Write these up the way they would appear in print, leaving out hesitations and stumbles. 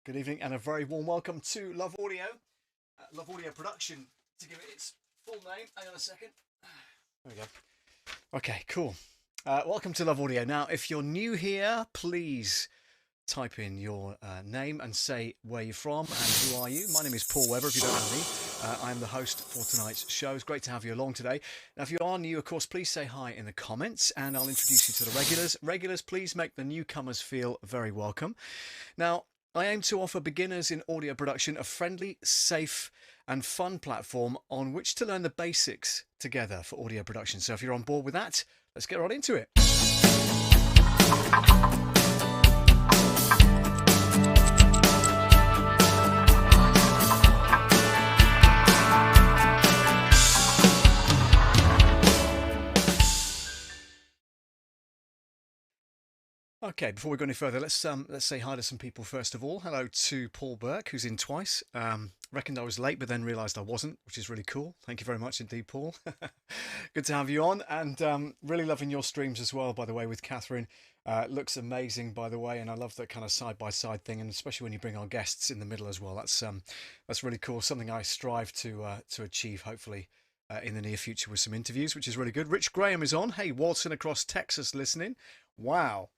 Good evening and a very warm welcome to Love Audio. Love Audio Production, to give it its full name. Hang on a second. There we go. Okay, cool. Welcome to Love Audio. Now, if you're new here, please type in your name and say where you're from and who are you. My name is Paul Webber, if you don't know me. I'm the host for tonight's show. It's great to have you along today. Now, if you are new, of course, please say hi in the comments and I'll introduce you to the regulars. Regulars, please make the newcomers feel very welcome. Now, I aim to offer beginners in audio production a friendly, safe and fun platform on which to learn the basics together for audio production. So if you're on board with that, let's get right into it. Okay, before we go any further, let's say hi to some people first of all. Hello to Paul Burke, who's in twice. Reckoned I was late, but then realised I wasn't, which is really cool. Thank you very much indeed, Paul. Good to have you on, and really loving your streams as well, by the way, with Catherine. Looks amazing, by the way, and I love that kind of side-by-side thing, and especially when you bring our guests in the middle as well. That's really cool. Something I strive to achieve, hopefully, in the near future with some interviews, which is really good. Rich Graham is on. Hey, waltzing across Texas listening. Wow.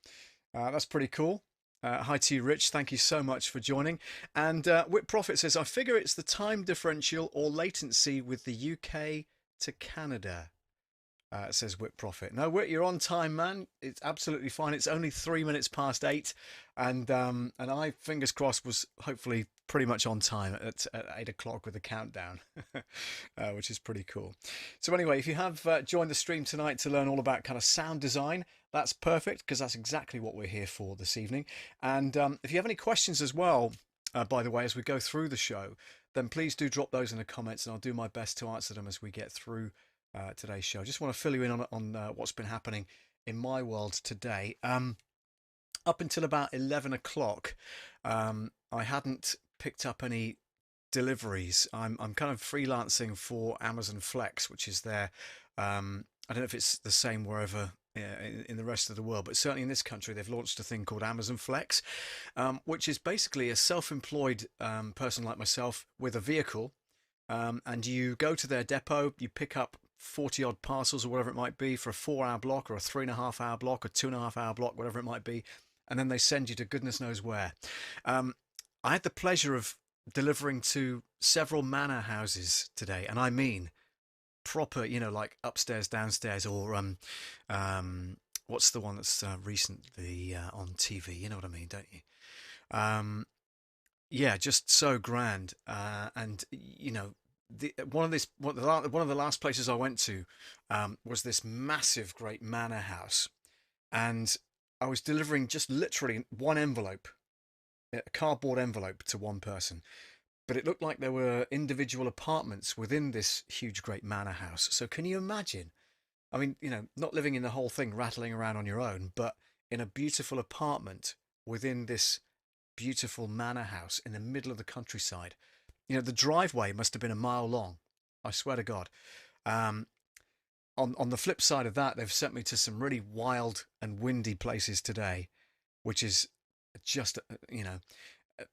That's pretty cool. Hi to you, Rich. Thank you so much for joining. And Whip Profit says, I figure it's the time differential or latency with the UK to Canada, says Whip Profit. No, Whip, you're on time, man. It's absolutely fine. It's only 3 minutes past 8. And I, fingers crossed, was hopefully pretty much on time at 8 o'clock with the countdown, which is pretty cool. So anyway, if you have joined the stream tonight to learn all about kind of sound design, that's perfect, because that's exactly what we're here for this evening. And if you have any questions as well, by the way, as we go through the show, then please do drop those in the comments and I'll do my best to answer them as we get through today's show. Just want to fill you in on what's been happening in my world today. Up until about 11 o'clock, I hadn't picked up any deliveries. I'm kind of freelancing for Amazon Flex, which is their, I don't know if it's the same wherever in the rest of the world, but certainly in this country they've launched a thing called Amazon Flex, which is basically a self-employed person like myself with a vehicle, and you go to their depot, you pick up 40 odd parcels or whatever it might be for a 4-hour block or a 3.5-hour block or 2.5-hour block, whatever it might be, and then they send you to goodness knows where. I had the pleasure of delivering to several manor houses today, and I mean proper, like upstairs, downstairs, or what's the one that's recently on TV? You know what I mean, don't you? Yeah, just so grand. And one of the last places I went to was this massive, great manor house, and I was delivering just literally one envelope, a cardboard envelope, to one person. But it looked like there were individual apartments within this huge, great manor house. So can you imagine? I mean, not living in the whole thing, rattling around on your own, but in a beautiful apartment within this beautiful manor house in the middle of the countryside. The driveway must have been a mile long. I swear to God. On the flip side of that, they've sent me to some really wild and windy places today, which is just,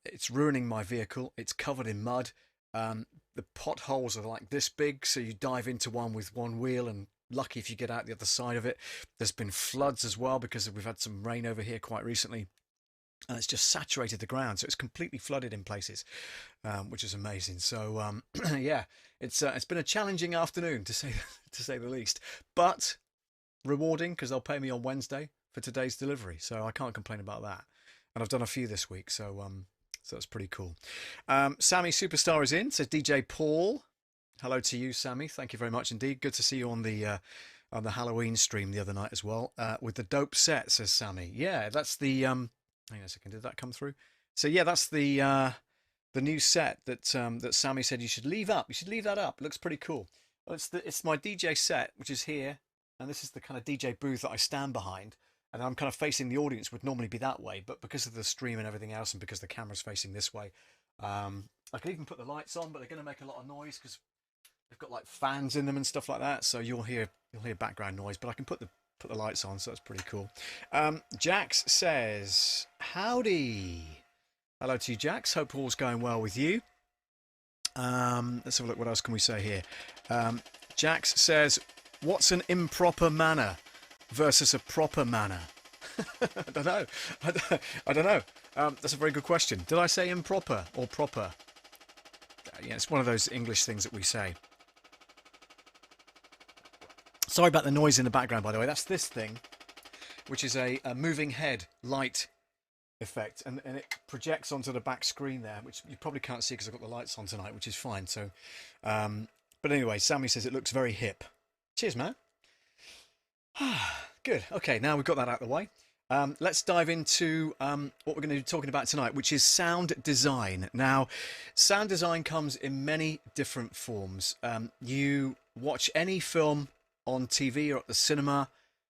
it's ruining my vehicle. It's covered in mud. The potholes are like this big, so you dive into one with one wheel and lucky if you get out the other side of it. There's been floods as well because we've had some rain over here quite recently. And it's just saturated the ground, so it's completely flooded in places, which is amazing. So yeah, it's been a challenging afternoon to say the least, but rewarding because they'll pay me on Wednesday for today's delivery, so I can't complain about that. And I've done a few this week, so that's pretty cool. Sammy Superstar is in, says DJ Paul. Hello to you, Sammy. Thank you very much indeed. Good to see you on the Halloween stream the other night as well, with the dope set, says Sammy. Yeah, that's the hang on a second, did that come through? So yeah, that's the new set that that Sammy said you should leave up. You should leave that up. It looks pretty cool. Well, it's my DJ set, which is here, and this is the kind of DJ booth that I stand behind. And I'm kind of facing the audience, would normally be that way, but because of the stream and everything else, and because the camera's facing this way, I could even put the lights on, but they're going to make a lot of noise because they've got like fans in them and stuff like that. So you'll hear background noise, but I can put the lights on, so that's pretty cool. Jax says, howdy. Hello to you, Jax. Hope all's going well with you. Let's have a look. What else can we say here? Jax says, what's an improper manner versus a proper manner? I don't know. I don't know. That's a very good question. Did I say improper or proper? Yeah, it's one of those English things that we say. Sorry about the noise in the background, by the way. That's this thing, which is a moving head light effect, and it projects onto the back screen there, which you probably can't see because I've got the lights on tonight, which is fine. So, but anyway, Sammy says it looks very hip. Cheers, man. Good. Okay, now we've got that out of the way. Let's dive into what we're going to be talking about tonight, which is sound design. Now, sound design comes in many different forms. You watch any film on TV or at the cinema,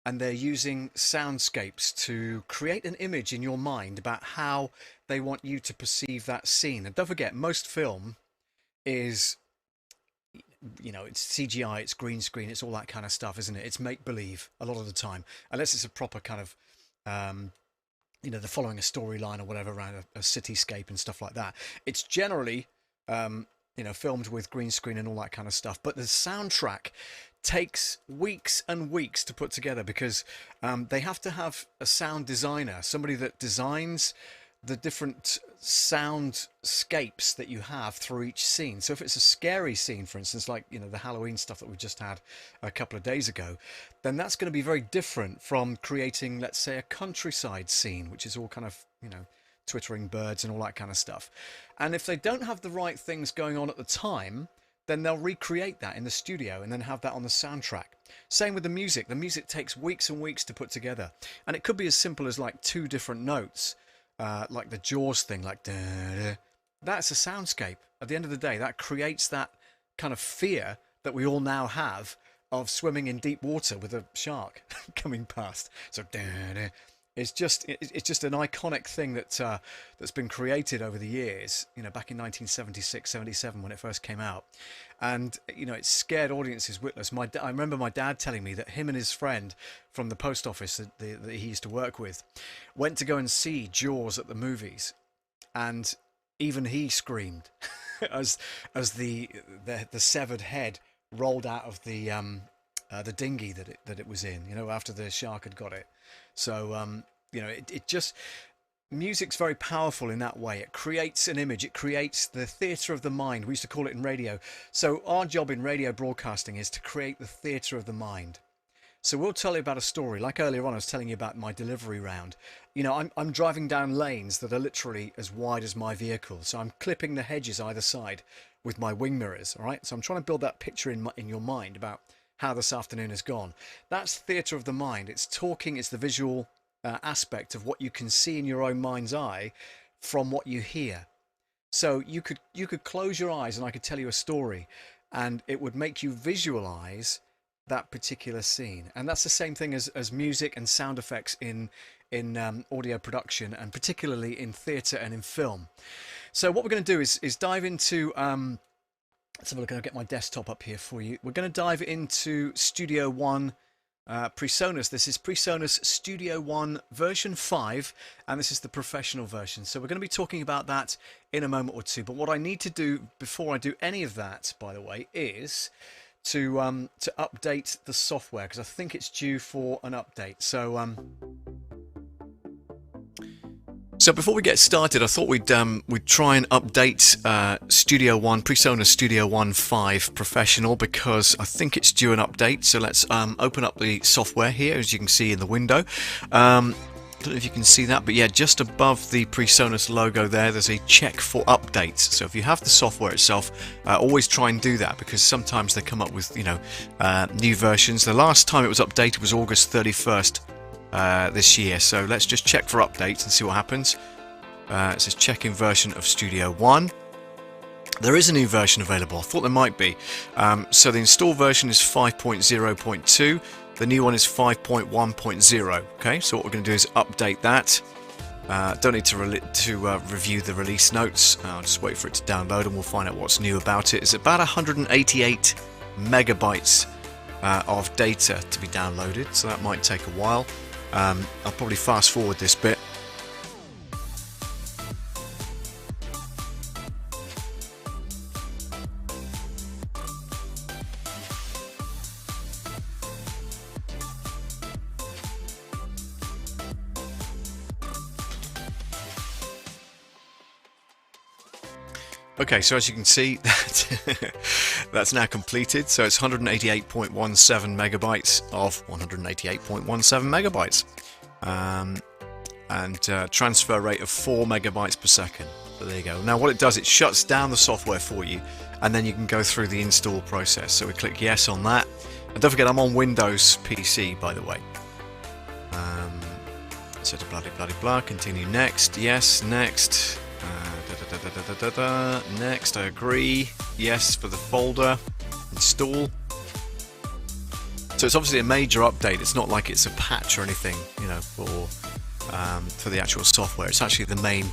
and they're using soundscapes to create an image in your mind about how they want you to perceive that scene. And don't forget, most film is, you know, it's CGI, it's green screen, it's all that kind of stuff, isn't it? It's make-believe a lot of the time, unless it's a proper kind of, you know, they're following a storyline or whatever around a cityscape and stuff like that. It's generally, you know, filmed with green screen and all that kind of stuff. But the soundtrack takes weeks and weeks to put together because they have to have a sound designer, somebody that designs the different soundscapes that you have through each scene. So if it's a scary scene, for instance, like, you know, the Halloween stuff that we just had a couple of days ago, then that's going to be very different from creating, let's say, a countryside scene, which is all kind of, you know, twittering birds and all that kind of stuff. And if they don't have the right things going on at the time, then they'll recreate that in the studio and then have that on the soundtrack. Same with the music. The music takes weeks and weeks to put together. And it could be as simple as like 2 different notes, like the Jaws thing, like da, da. That's a soundscape. At the end of the day, that creates that kind of fear that we all now have of swimming in deep water with a shark coming past. So da, da. It's just an iconic thing that that's been created over the years. You know, back in 1976, 77 when it first came out, and you know, it scared audiences witless. I remember my dad telling me that him and his friend from the post office that he used to work with went to go and see Jaws at the movies, and even he screamed as the severed head rolled out of the dinghy that it was in. You know, after the shark had got it. So, you know, it just, music's very powerful in that way. It creates an image. It creates the theatre of the mind. We used to call it in radio. So our job in radio broadcasting is to create the theatre of the mind. So we'll tell you about a story. Like earlier on, I was telling you about my delivery round. You know, I'm driving down lanes that are literally as wide as my vehicle. So I'm clipping the hedges either side with my wing mirrors. All right. So I'm trying to build that picture in your mind about how this afternoon has gone. That's theatre of the mind. It's talking, it's the visual aspect of what you can see in your own mind's eye from what you hear. So you could close your eyes and I could tell you a story and it would make you visualize that particular scene. And that's the same thing as music and sound effects in audio production, and particularly in theatre and in film. So what we're going to do is dive into let's have a look. I'll get my desktop up here for you. We're going to dive into Studio One Presonus. This is Presonus Studio One version 5, and this is the professional version. So we're going to be talking about that in a moment or two. But what I need to do before I do any of that, by the way, is to update the software, because I think it's due for an update. So before we get started, I thought we'd try and update Studio One, Presonus Studio One 5 Professional, because I think it's due an update. So let's open up the software here, as you can see in the window. I don't know if you can see that, but yeah, just above the Presonus logo there's a check for updates. So if you have the software itself, always try and do that, because sometimes they come up with, you know, new versions. The last time it was updated was August 31st. This year, so let's just check for updates and see what happens. It says checking version of Studio One. There is a new version available. I thought there might be. So the install version is 5.0.2. The new one is 5.1.0. Okay, so what we're going to do is update that. Don't need to review the release notes. I'll just wait for it to download and we'll find out what's new about it. It's about 188 megabytes of data to be downloaded, so that might take a while. I'll probably fast forward this bit. Okay, so as you can see, that's now completed. So it's 188.17 megabytes of 188.17 megabytes. And transfer rate of 4 megabytes per second. So there you go. Now what it does, it shuts down the software for you, and then you can go through the install process. So we click yes on that. And don't forget, I'm on Windows PC, by the way. So to bloody blah, continue next, yes, next, next, I agree, yes for the folder, install. So it's obviously a major update. It's not like it's a patch or anything, you know, for the actual software. It's actually the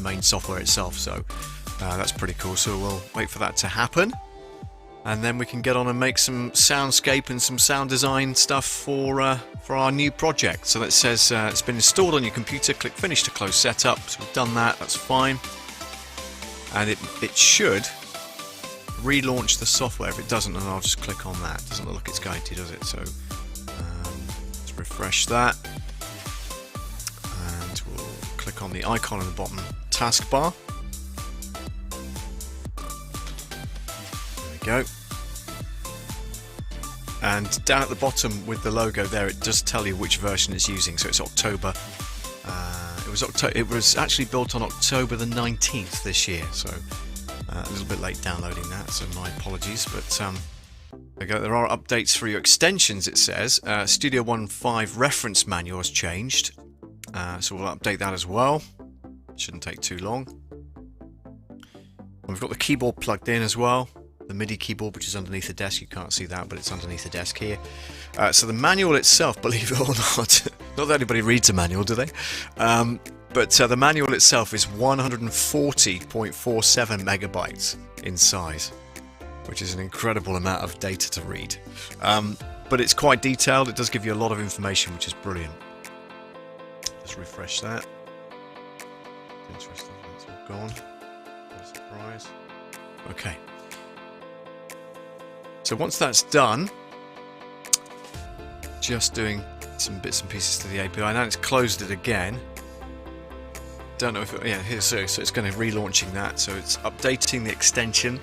main software itself. So that's pretty cool. So we'll wait for that to happen, and then we can get on and make some soundscape and some sound design stuff for our new project. So that says it's been installed on your computer. Click finish to close setup. So we've done that. That's fine, and it should relaunch the software. If it doesn't, then I'll just click on that. It doesn't look like it's going to, does it? So let's refresh that, and we'll click on the icon in the bottom taskbar. There we go. And down at the bottom with the logo there, it does tell you which version it's using. So it's October. It was actually built on October the 19th this year. So a little bit late downloading that, so my apologies. But there we go. There are updates for your extensions. It says Studio One 5 reference manual has changed, so we'll update that as well. Shouldn't take too long. And we've got the keyboard plugged in as well. The MIDI keyboard, which is underneath the desk. You can't see that, but it's underneath the desk here. So the manual itself, believe it or not, not that anybody reads a manual, do they? But the manual itself is 140.47 megabytes in size, which is an incredible amount of data to read. But it's quite detailed. It does give you a lot of information, which is brilliant. Just refresh that. Interesting. That's all gone. What a surprise. Okay. So once that's done, just doing some bits and pieces to the API. Now it's closed it again. Don't know if so it's going to relaunching that. So it's updating the extension,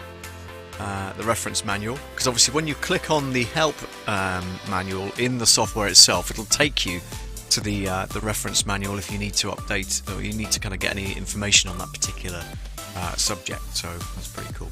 the reference manual, because obviously when you click on the help manual in the software itself, it'll take you to the reference manual if you need to update, or you need to kind of get any information on that particular subject. So that's pretty cool.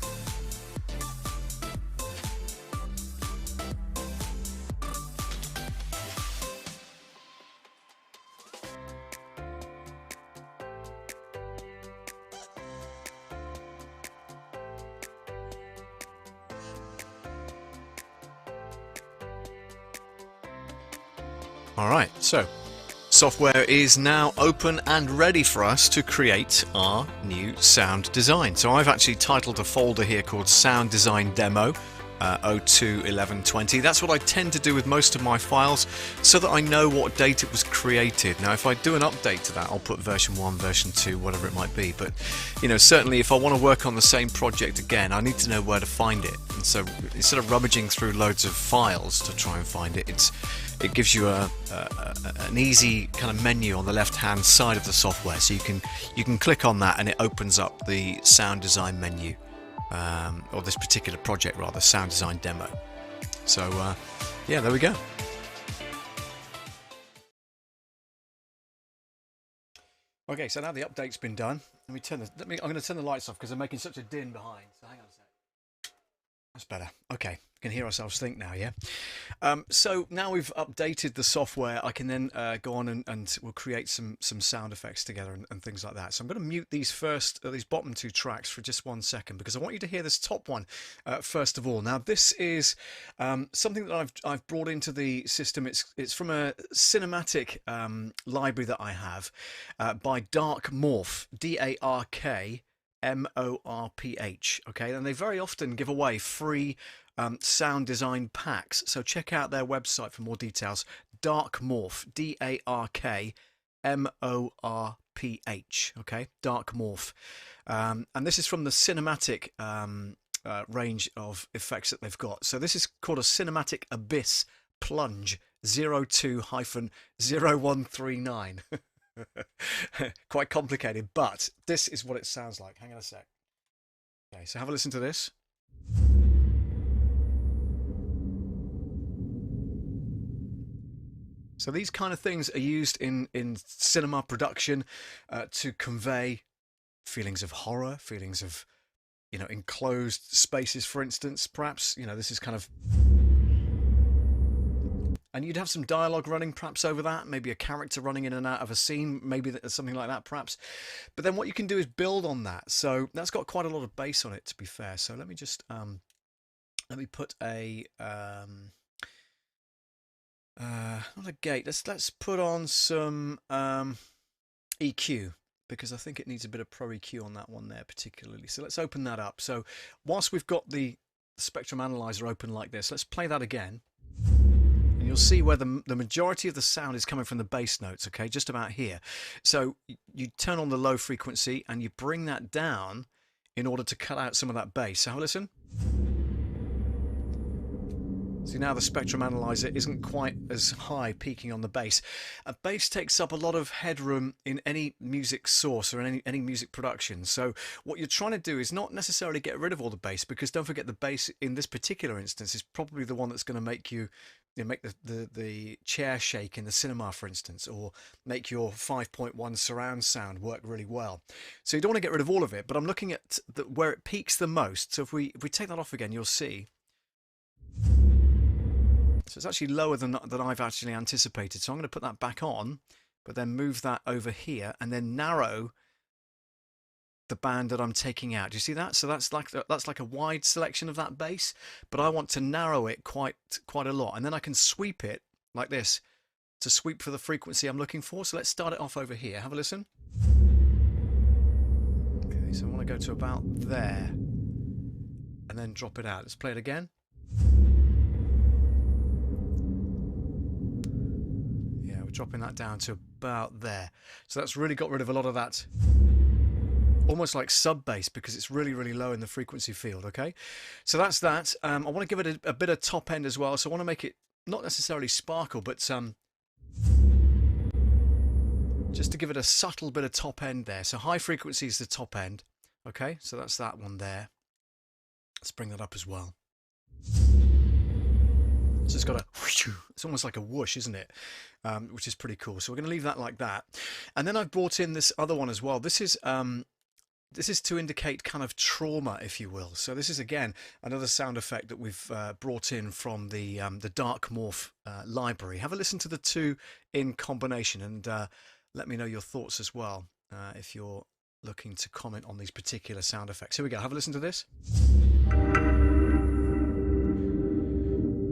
Alright, so software is now open and ready for us to create our new sound design. So I've actually titled a folder here called Sound Design Demo 02/11/20. That's what I tend to do with most of my files, so that I know what date it was created. Now if I do an update to that, I'll put version 1, version 2, whatever it might be, but you know, certainly if I want to work on the same project again, I need to know where to find it. And so instead of rummaging through loads of files to try and find it, it gives you an easy kind of menu on the left hand side of the software, so you can click on that and it opens up the sound design menu, or this particular project rather, sound design demo. So yeah, there we go. Okay, so now the update's been done. I'm going to turn the lights off because they're making such a din behind. So hang on a sec. That's better. Okay, can hear ourselves think now, yeah? So now we've updated the software, I can then go on and we'll create some sound effects together and things like that. So I'm going to mute these bottom two tracks for just 1 second, because I want you to hear this top one first of all. Now this is something that I've brought into the system. It's from a cinematic library that I have by Dark Morph, DARK MORPH. Okay, and they very often give away free sound design packs, so check out their website for more details. Dark Morph, DARK MORPH. Okay, Dark Morph, and this is from the cinematic range of effects that they've got. So this is called a Cinematic Abyss Plunge 02-0139. Quite complicated, but this is what it sounds like. Hang on a sec. Okay, so have a listen to this. So these kind of things are used in cinema production to convey feelings of horror, feelings of, you know, enclosed spaces, for instance. Perhaps, you know, this is kind of, and you'd have some dialogue running perhaps over that, maybe a character running in and out of a scene, maybe something like that perhaps. But then what you can do is build on that. So that's got quite a lot of bass on it, to be fair. So let me just let me put a not a gate. Let's put on some EQ, because I think it needs a bit of Pro EQ on that one there particularly. So let's open that up. So whilst we've got the spectrum analyzer open like this, let's play that again. And you'll see where the majority of the sound is coming from the bass notes, okay, just about here. So you turn on the low frequency and you bring that down in order to cut out some of that bass. So have a listen. See, now the spectrum analyzer isn't quite as high, peaking on the bass. A bass takes up a lot of headroom in any music source or in any music production. So what you're trying to do is not necessarily get rid of all the bass, because don't forget, the bass in this particular instance is probably the one that's going to make you know, make the chair shake in the cinema, for instance, or make your 5.1 surround sound work really well. So you don't want to get rid of all of it, but I'm looking at where it peaks the most. So if we take that off again, you'll see. So it's actually lower than I've actually anticipated. So I'm going to put that back on, but then move that over here and then narrow the band that I'm taking out. Do you see that? So that's like a wide selection of that bass, but I want to narrow it quite a lot. And then I can sweep it like this to sweep for the frequency I'm looking for. So let's start it off over here. Have a listen. Okay, so I want to go to about there and then drop it out. Let's play it again. Dropping that down to about there. So that's really got rid of a lot of that almost like sub bass, because it's really low in the frequency field. Okay, so that's that. I want to give it a bit of top end as well, so I want to make it not necessarily sparkle, but just to give it a subtle bit of top end there. So high frequency is the top end. Okay, so that's that one there. Let's bring that up as well. So it's got a, it's almost like a whoosh, isn't it? Which is pretty cool. So we're going to leave that like that. And then I've brought in this other one as well. This is to indicate kind of trauma, if you will. So this is, again, another sound effect that we've brought in from the Dark Morph library. Have a listen to the two in combination, and let me know your thoughts as well if you're looking to comment on these particular sound effects. Here we go. Have a listen to this.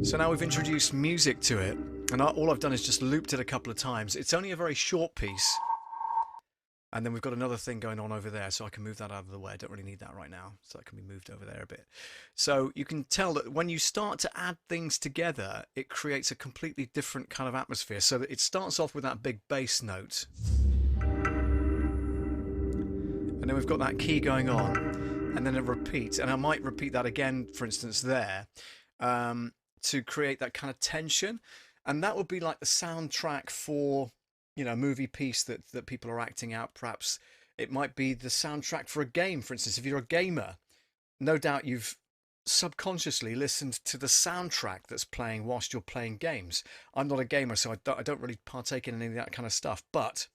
So now we've introduced music to it, and all I've done is just looped it a couple of times. It's only a very short piece, and then we've got another thing going on over there, so I can move that out of the way. I don't really need that right now, so that can be moved over there a bit. So you can tell that when you start to add things together, it creates a completely different kind of atmosphere. So that it starts off with that big bass note, and then we've got that key going on, and then it repeats, and I might repeat that again, for instance, there. To create that kind of tension, and that would be like the soundtrack for, you know, a movie piece that people are acting out. Perhaps it might be the soundtrack for a game, for instance. If you're a gamer, no doubt you've subconsciously listened to the soundtrack that's playing whilst you're playing games. I'm not a gamer, so I don't really partake in any of that kind of stuff, but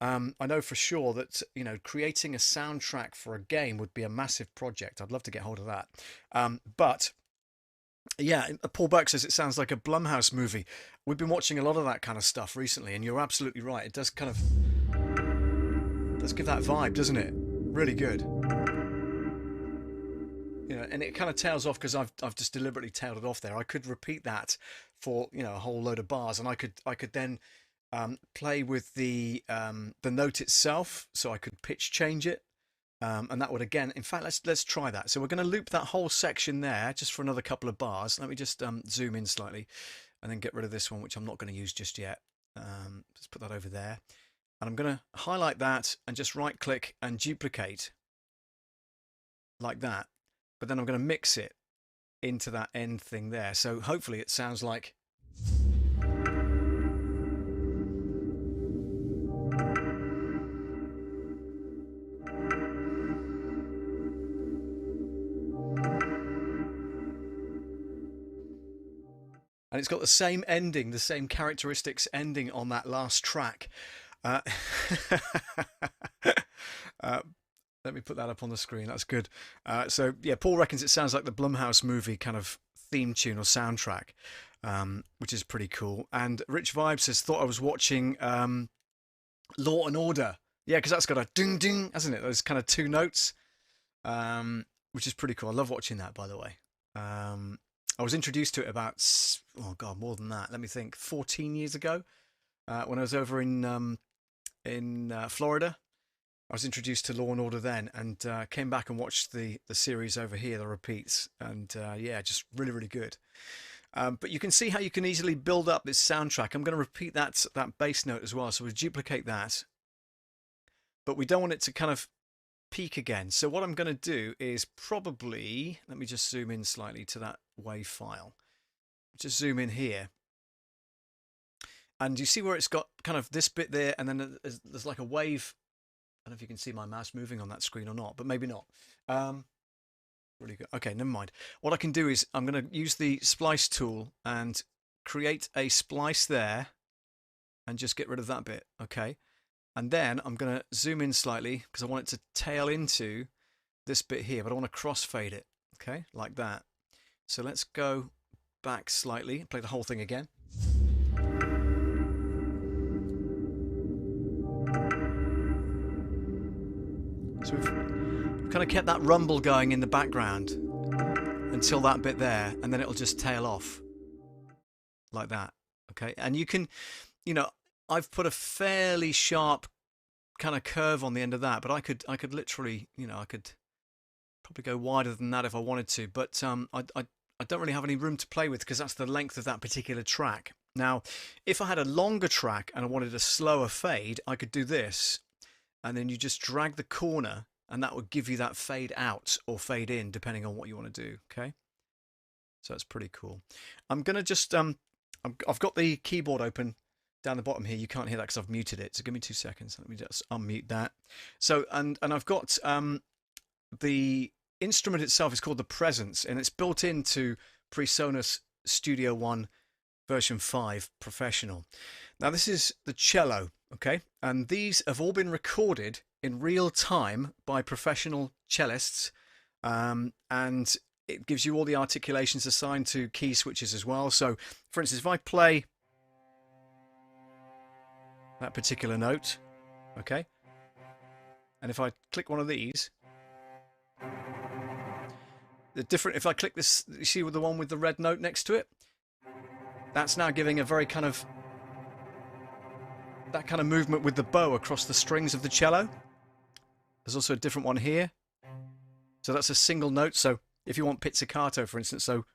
I know for sure that, you know, creating a soundtrack for a game would be a massive project. I'd love to get hold of that. But yeah, Paul Burke says it sounds like a Blumhouse movie. We've been watching a lot of that kind of stuff recently, and you're absolutely right. It does kind of give that vibe, doesn't it? Really good. You know, and it kind of tails off because I've just deliberately tailed it off there. I could repeat that for, you know, a whole load of bars, and I could then play with the note itself, so I could pitch change it. And that would, again, in fact, let's try that. So we're going to loop that whole section there just for another couple of bars. Let me just zoom in slightly and then get rid of this one, which I'm not going to use just yet. Let's put that over there. And I'm going to highlight that and just right click and duplicate like that. But then I'm going to mix it into that end thing there. So hopefully it sounds like And it's got the same ending, the same characteristics ending on that last track. Uh, uh, let me put that up on the screen. That's good. So yeah, Paul reckons it sounds like the Blumhouse movie kind of theme tune or soundtrack, which is pretty cool. And Rich Vibe says, thought I was watching Law and Order. Yeah, because that's got a ding ding, hasn't it? Those kind of two notes, which is pretty cool. I love watching that, by the way. I was introduced to it about, oh God, more than that. Let me think, 14 years ago, when I was over in Florida. I was introduced to Law and Order then, and came back and watched the series over here, the repeats, and yeah, just really, really good. But you can see how you can easily build up this soundtrack. I'm going to repeat that bass note as well, so we'll duplicate that. But we don't want it to kind of peak again. So what I'm going to do is probably, let me just zoom in slightly to that WAV file. Just zoom in here. And you see where it's got kind of this bit there, and then there's like a wave. I don't know if you can see my mouse moving on that screen or not, but maybe not. Really good. Okay, never mind. What I can do is I'm going to use the splice tool and create a splice there and just get rid of that bit. Okay. And then I'm going to zoom in slightly because I want it to tail into this bit here, but I want to crossfade it. Okay, like that. So let's go back slightly, play the whole thing again. So we've kind of kept that rumble going in the background until that bit there, and then it'll just tail off like that. Okay, and you can, you know, I've put a fairly sharp kind of curve on the end of that, but I could literally, you know, I could probably go wider than that if I wanted to, but I don't really have any room to play with because that's the length of that particular track. Now, if I had a longer track and I wanted a slower fade, I could do this, and then you just drag the corner, and that would give you that fade out or fade in, depending on what you want to do. Okay, so that's pretty cool. I'm gonna just I've got the keyboard open down the bottom here. You can't hear that because I've muted it. So give me 2 seconds. Let me just unmute that. So and I've got the instrument itself is called the Presence, and it's built into Presonus Studio One version 5 Professional. Now this is the cello, okay, and these have all been recorded in real time by professional cellists, and it gives you all the articulations assigned to key switches as well. So for instance, if I play that particular note, okay, and if I click one of these, the different, if I click this, you see with the one with the red note next to it, that's now giving a very kind of, that kind of movement with the bow across the strings of the cello. There's also a different one here. So that's a single note. So if you want pizzicato, for instance, so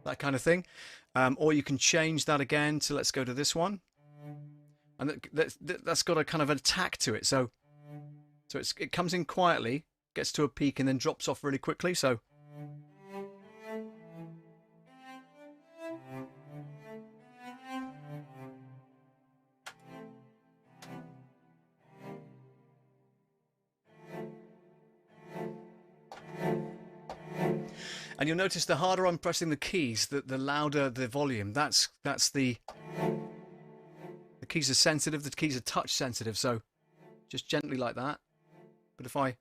that kind of thing. Or you can change that again to, let's go to this one. And that's got a kind of an attack to it. So it comes in quietly, gets to a peak, and then drops off really quickly. So and you'll notice the harder I'm pressing the keys, the louder the volume. That's the keys are sensitive, the keys are touch sensitive, so just gently like that. But if I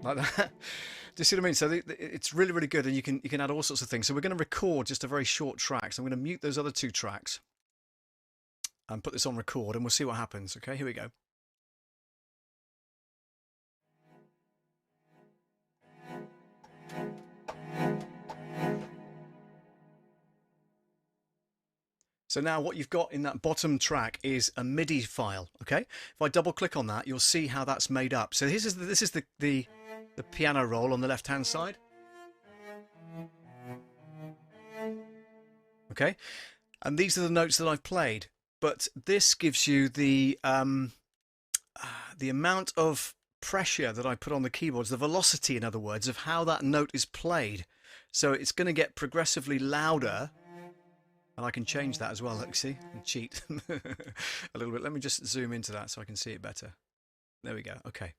like that, do you see what I mean? So it's really, really good, and you can add all sorts of things. So we're going to record just a very short track. So I'm going to mute those other two tracks and put this on record, and we'll see what happens. Okay, here we go. So now what you've got in that bottom track is a MIDI file, okay? If I double click on that, you'll see how that's made up. So this is the piano roll on the left-hand side. Okay? And these are the notes that I've played. But this gives you the amount of pressure that I put on the keyboards, the velocity, in other words, of how that note is played. So it's going to get progressively louder. And I can change that as well, look, see, and cheat a little bit. Let me just zoom into that so I can see it better. There we go, okay.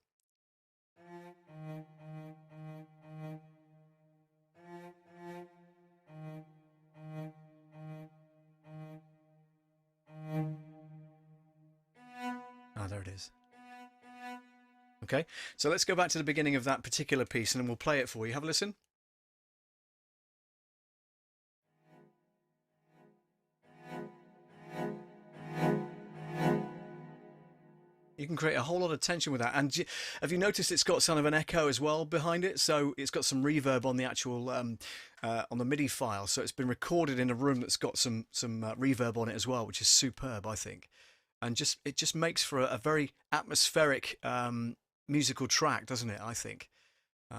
Ah, there it is. Okay, so let's go back to the beginning of that particular piece and then we'll play it for you. Have a listen. You can create a whole lot of tension with that. And have you noticed it's got sort of an echo as well behind it? So it's got some reverb on the actual, on the MIDI file. So it's been recorded in a room that's got some reverb on it as well, which is superb, I think. And it just makes for a very atmospheric musical track, doesn't it, I think?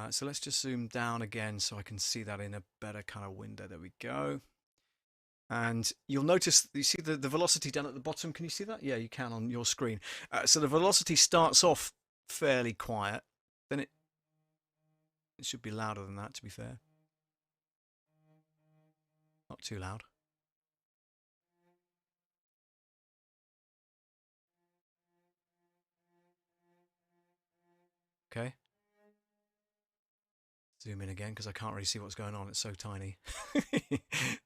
So let's just zoom down again so I can see that in a better kind of window. There we go. And you'll notice, you see the velocity down at the bottom. Can you see that? Yeah, you can on your screen. So the velocity starts off fairly quiet. Then it should be louder than that, to be fair. Not too loud. Okay. Zoom in again because I can't really see what's going on. It's so tiny.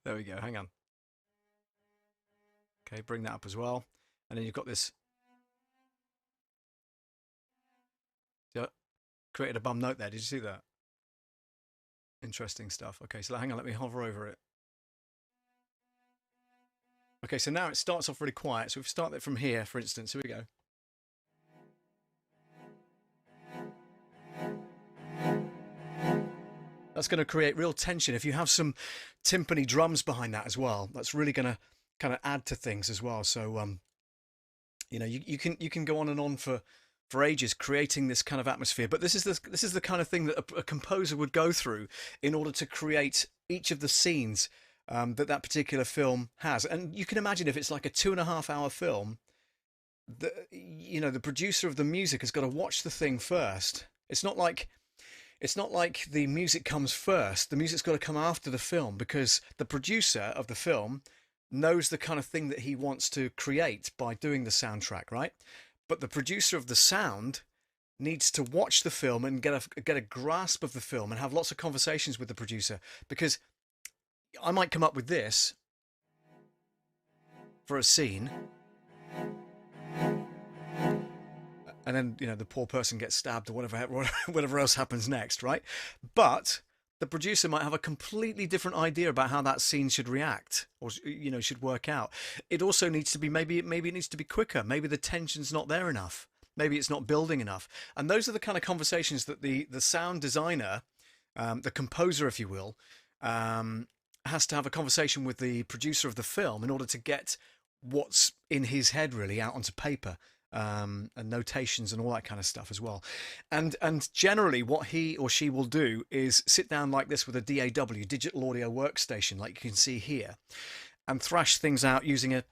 There we go. Hang on. Okay, bring that up as well. And then you've got this. Yeah, created a bum note there. Did you see that? Interesting stuff. Okay, so hang on, let me hover over it. Okay, so now it starts off really quiet. So if we start it from here, for instance, here we go. That's going to create real tension. If you have some timpani drums behind that as well, that's really going to kind of add to things as well. So, you know, you can go on and on for ages creating this kind of atmosphere. But this is the kind of thing that a composer would go through in order to create each of the scenes that particular film has. And you can imagine if it's like a 2.5-hour film, you know, the producer of the music has got to watch the thing first. It's not like the music comes first. The music's got to come after the film because the producer of the film knows the kind of thing that he wants to create by doing the soundtrack, right? But the producer of the sound needs to watch the film and get a grasp of the film and have lots of conversations with the producer, because I might come up with this for a scene, and then, you know, the poor person gets stabbed or whatever else happens next, right? But the producer might have a completely different idea about how that scene should react or, you know, should work out. It also needs to be, maybe it needs to be quicker. Maybe the tension's not there enough. Maybe it's not building enough. And those are the kind of conversations that the sound designer, the composer, if you will, has to have a conversation with the producer of the film in order to get what's in his head really out onto paper. And notations and all that kind of stuff as well. And generally what he or she will do is sit down like this with a DAW, digital audio workstation, like you can see here, and thrash things out using a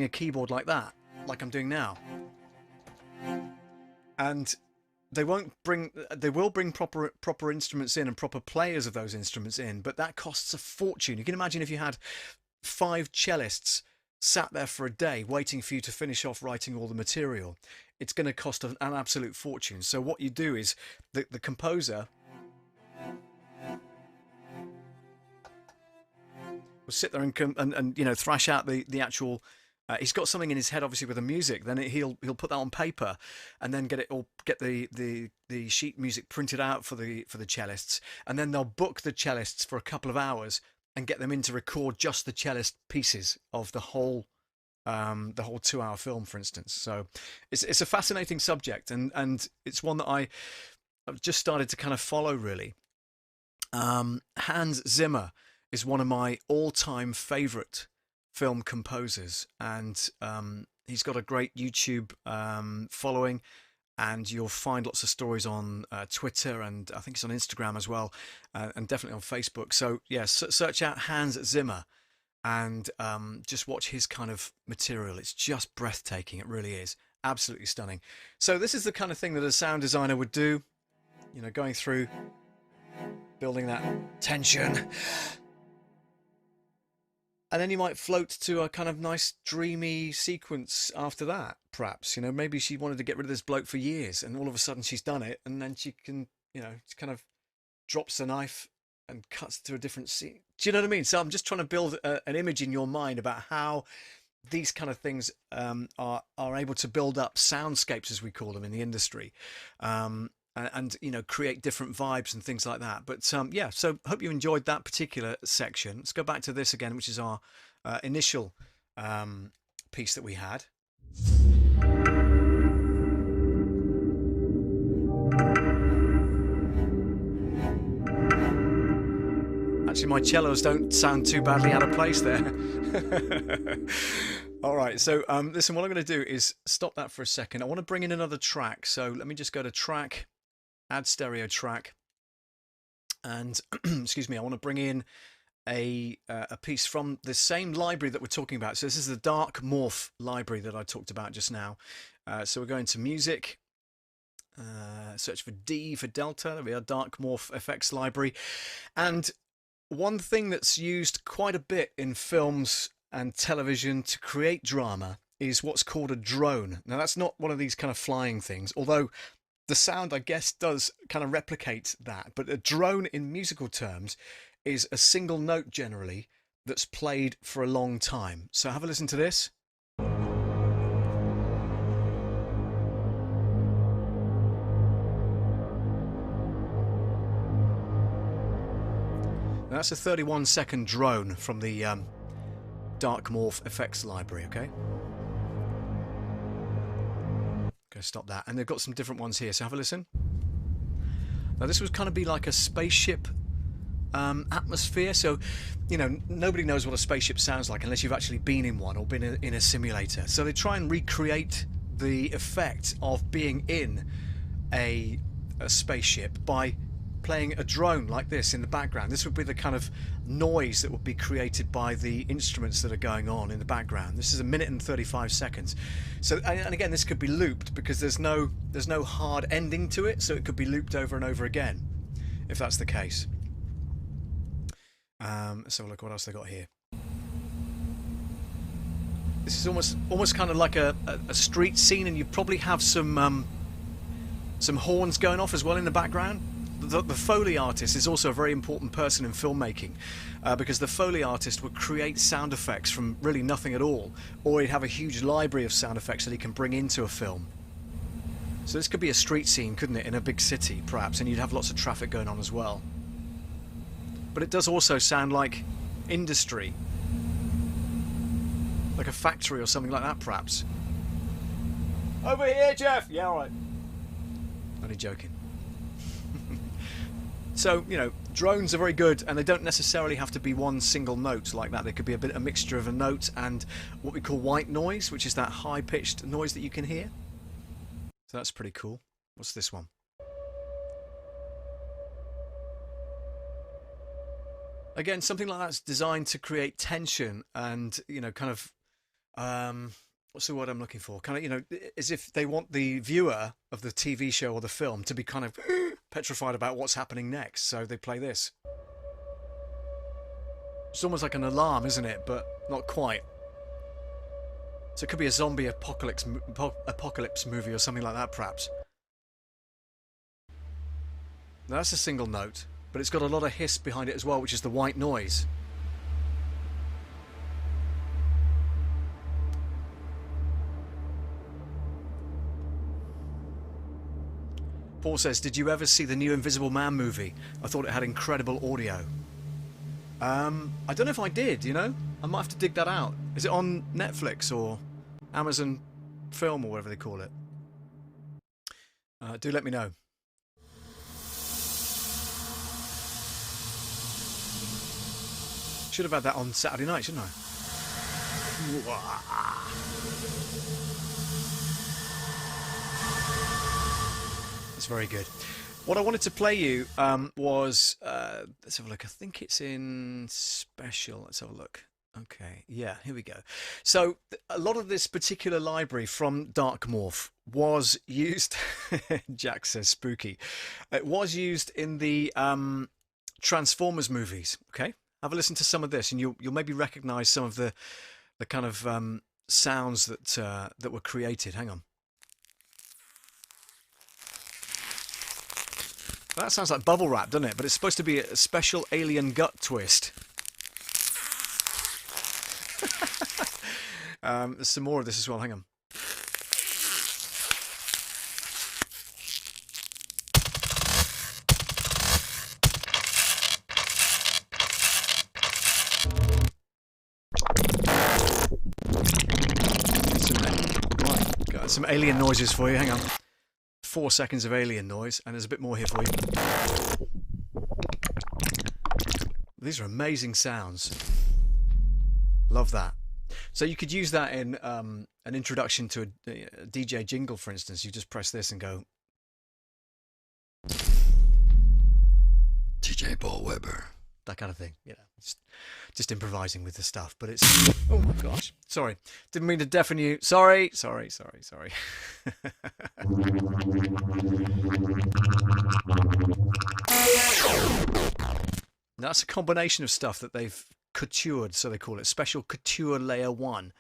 keyboard like that, like I'm doing now. And they will bring proper instruments in and proper players of those instruments in, but that costs a fortune. You can imagine if you had 5 cellists sat there for a day waiting for you to finish off writing all the material. It's going to cost an absolute fortune. So what you do is the composer will sit there and you know, thrash out the actual. He's got something in his head, obviously, with the music. Then he'll put that on paper, and then get the sheet music printed out for the cellists, and then they'll book the cellists for a couple of hours and get them in to record just the cellist pieces of the whole 2-hour film, for instance. So it's a fascinating subject, and it's one that I've just started to kind of follow, really. Hans Zimmer is one of my all-time favorite film composers, and he's got a great YouTube following, and you'll find lots of stories on Twitter, and I think it's on Instagram as well, and definitely on Facebook. So yeah, search out Hans Zimmer and just watch his kind of material. It's just breathtaking. It really is. Absolutely stunning. So this is the kind of thing that a sound designer would do, you know, going through, building that tension. And then you might float to a kind of nice dreamy sequence after that, perhaps. You know, maybe she wanted to get rid of this bloke for years, and all of a sudden she's done it, and then she can, you know, she kind of drops the knife and cuts to a different scene. Do you know what I mean? So I'm just trying to build an image in your mind about how these kind of things are able to build up soundscapes, as we call them in the industry, and you know, create different vibes and things like that. But yeah, so hope you enjoyed that particular section. Let's go back to this again, which is our initial piece that we had. Actually, my cellos don't sound too badly out of place there. All right, so listen, what I'm going to do is stop that for a second. I want to bring in another track. So let me just go to track, add stereo track. And excuse me, I want to bring in a piece from the same library that we're talking about. So this is the Dark Morph library that I talked about just now. So we're going to music. Search for D for Delta. There we are, Dark Morph FX library. And one thing that's used quite a bit in films and television to create drama is what's called a drone. Now, that's not one of these kind of flying things, although the sound, I guess, does kind of replicate that. But a drone in musical terms is a single note generally that's played for a long time. So have a listen to this. Now, that's a 31-second drone from the Dark Morph effects library, okay? Go stop that. And they've got some different ones here, so have a listen. Now, this would kind of be like a spaceship atmosphere. So, you know, nobody knows what a spaceship sounds like unless you've actually been in one or been in a simulator. So they try and recreate the effect of being in a spaceship by playing a drone like this in the background. This would be the kind of noise that would be created by the instruments that are going on in the background. This is 1 minute and 35 seconds. So, and again, this could be looped because there's no hard ending to it, so it could be looped over and over again, if that's the case. Let's have a look what else they got here. This is almost kind of like a street scene, and you probably have some horns going off as well in the background. The Foley artist is also a very important person in filmmaking, because the Foley artist would create sound effects from really nothing at all, or he'd have a huge library of sound effects that he can bring into a film. So this could be a street scene, couldn't it, in a big city perhaps, and you'd have lots of traffic going on as well. But it does also sound like industry, like a factory or something like that perhaps. Over here, Jeff! Yeah, alright. Only joking. So, you know, drones are very good, and they don't necessarily have to be one single note like that. They could be a mixture of a note and what we call white noise, which is that high-pitched noise that you can hear. So that's pretty cool. What's this one? Again, something like that's designed to create tension and, you know, kind of, what's the word I'm looking for? Kind of, you know, as if they want the viewer of the TV show or the film to be kind of petrified about what's happening next. So they play this. It's almost like an alarm, isn't it? But not quite. So it could be a zombie apocalypse movie or something like that, perhaps. Now, that's a single note, but it's got a lot of hiss behind it as well, which is the white noise. Paul says, did you ever see the new Invisible Man movie? I thought it had incredible audio. I don't know if I did, you know? I might have to dig that out. Is it on Netflix or Amazon Film or whatever they call it? Do let me know. Should have had that on Saturday night, shouldn't I? That's very good. What I wanted to play you was, let's have a look. I think it's in Special. Let's have a look. Okay, yeah, here we go. So a lot of this particular library from Dark Morph was used, Jack says spooky, it was used in the Transformers movies, okay? Have a listen to some of this, and you'll maybe recognise some of the kind of sounds that were created. Hang on. That sounds like bubble wrap, doesn't it? But it's supposed to be a special alien gut twist. There's some more of this as well. Hang on. Got some alien noises for you. Hang on. 4 seconds of alien noise, and there's a bit more here for you. These are amazing sounds. Love that. So you could use that in an introduction to a DJ jingle, for instance. You just press this and go, DJ Paul Weber. That kind of thing. You know, just improvising with the stuff. But it's... Oh, gosh. Sorry. Didn't mean to deafen you. Sorry. That's a combination of stuff that they've coutured, so they call it Special Couture Layer 1.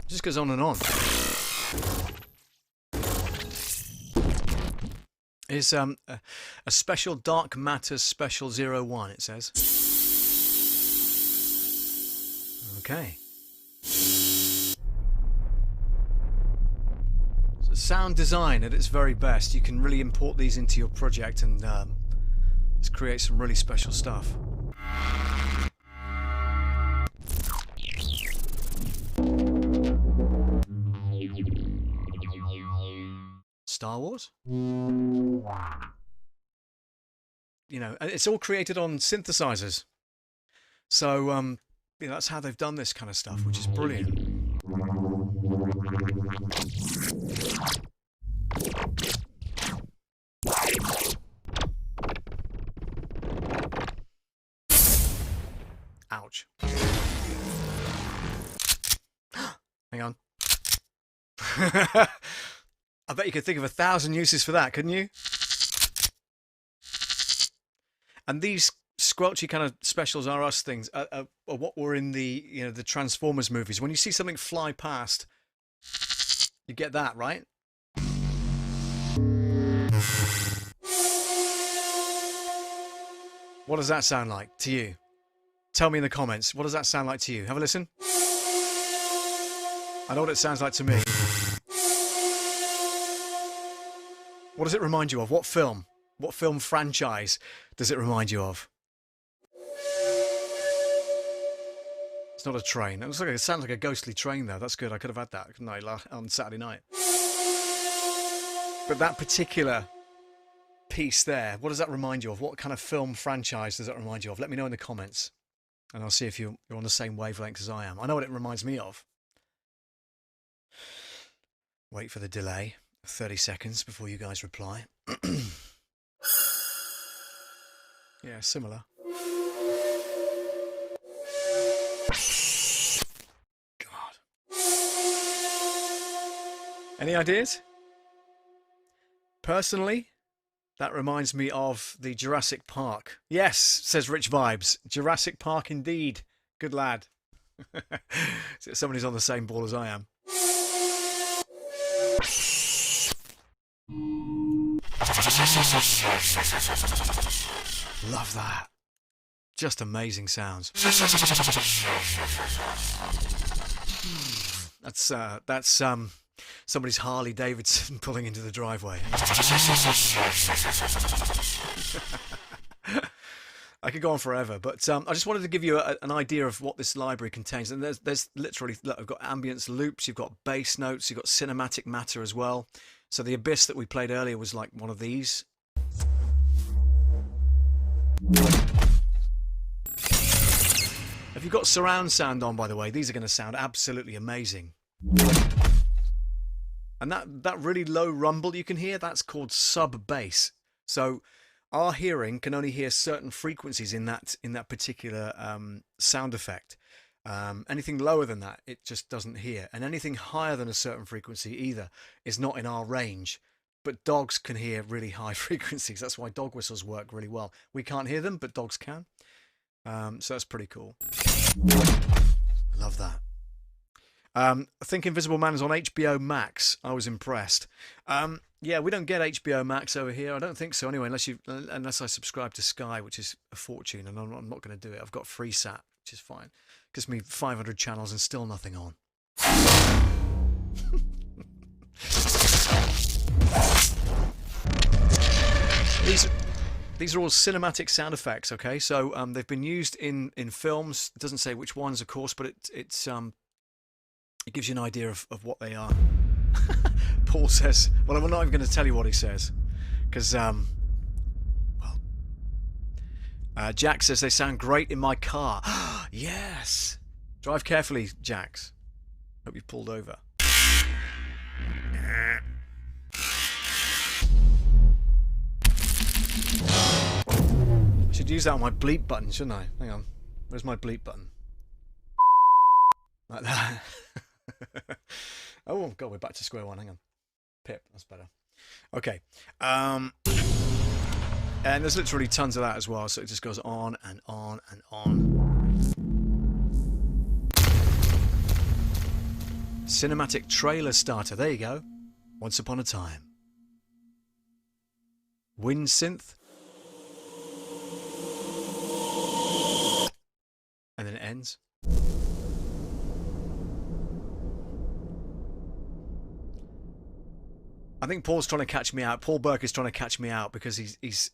It just goes on and on. It's a special Dark Matters Special 01, it says. Okay. So sound design at its very best. You can really import these into your project and just create some really special stuff. Star Wars? You know, it's all created on synthesizers. So, you know, that's how they've done this kind of stuff, which is brilliant. Ouch. Hang on. I bet you could think of 1,000 uses for that, couldn't you? And these squelchy kind of specials are us things are what were in the, you know, the Transformers movies. When you see something fly past, you get that, right? What does that sound like to you? Tell me in the comments. What does that sound like to you? Have a listen. I know what it sounds like to me. What does it remind you of? What film? What film franchise does it remind you of? It's not a train. It sounds like a ghostly train, though. That's good. I could have had that, couldn't I, on Saturday night? But that particular piece there, what does that remind you of? What kind of film franchise does that remind you of? Let me know in the comments, and I'll see if you're on the same wavelength as I am. I know what it reminds me of. Wait for the delay. 30 seconds before you guys reply. Yeah, similar. God. Any ideas? Personally, that reminds me of the Jurassic Park. Yes, says Rich Vibes. Jurassic Park indeed. Good lad. Somebody's on the same ball as I am. Love that. Just amazing sounds. That's somebody's Harley Davidson pulling into the driveway. I could go on forever, but I just wanted to give you an idea of what this library contains. And there's literally, look, I've got ambience loops, you've got bass notes, you've got cinematic matter as well. So the Abyss that we played earlier was like one of these. Have you got surround sound on, by the way? These are going to sound absolutely amazing. And that really low rumble you can hear, that's called sub-bass. So our hearing can only hear certain frequencies in that particular sound effect. Anything lower than that, it just doesn't hear. And anything higher than a certain frequency either is not in our range. But dogs can hear really high frequencies. That's why dog whistles work really well. We can't hear them, but dogs can. So that's pretty cool. I love that. I think Invisible Man is on HBO Max. I was impressed. Yeah, we don't get HBO Max over here. I don't think so anyway, unless I subscribe to Sky, which is a fortune, and I'm not going to do it. I've got FreeSat, which is fine. Gives me 500 channels and still nothing on. These are all cinematic sound effects, okay? So they've been used in films. It doesn't say which ones, of course, but it gives you an idea of what they are. Paul says, well, I'm not even going to tell you what he says, because, Jack says they sound great in my car. Yes! Drive carefully, Jax. Hope you pulled over. I should use that on my bleep button, shouldn't I? Hang on. Where's my bleep button? Like that. Oh, God, we're back to square one. Hang on. Pip, that's better. Okay. And there's literally tons of that as well, so it just goes on and on and on. Cinematic trailer starter. There you go. Once Upon a Time. Wind synth. And then it ends. I think Paul's trying to catch me out. Paul Burke is trying to catch me out because he's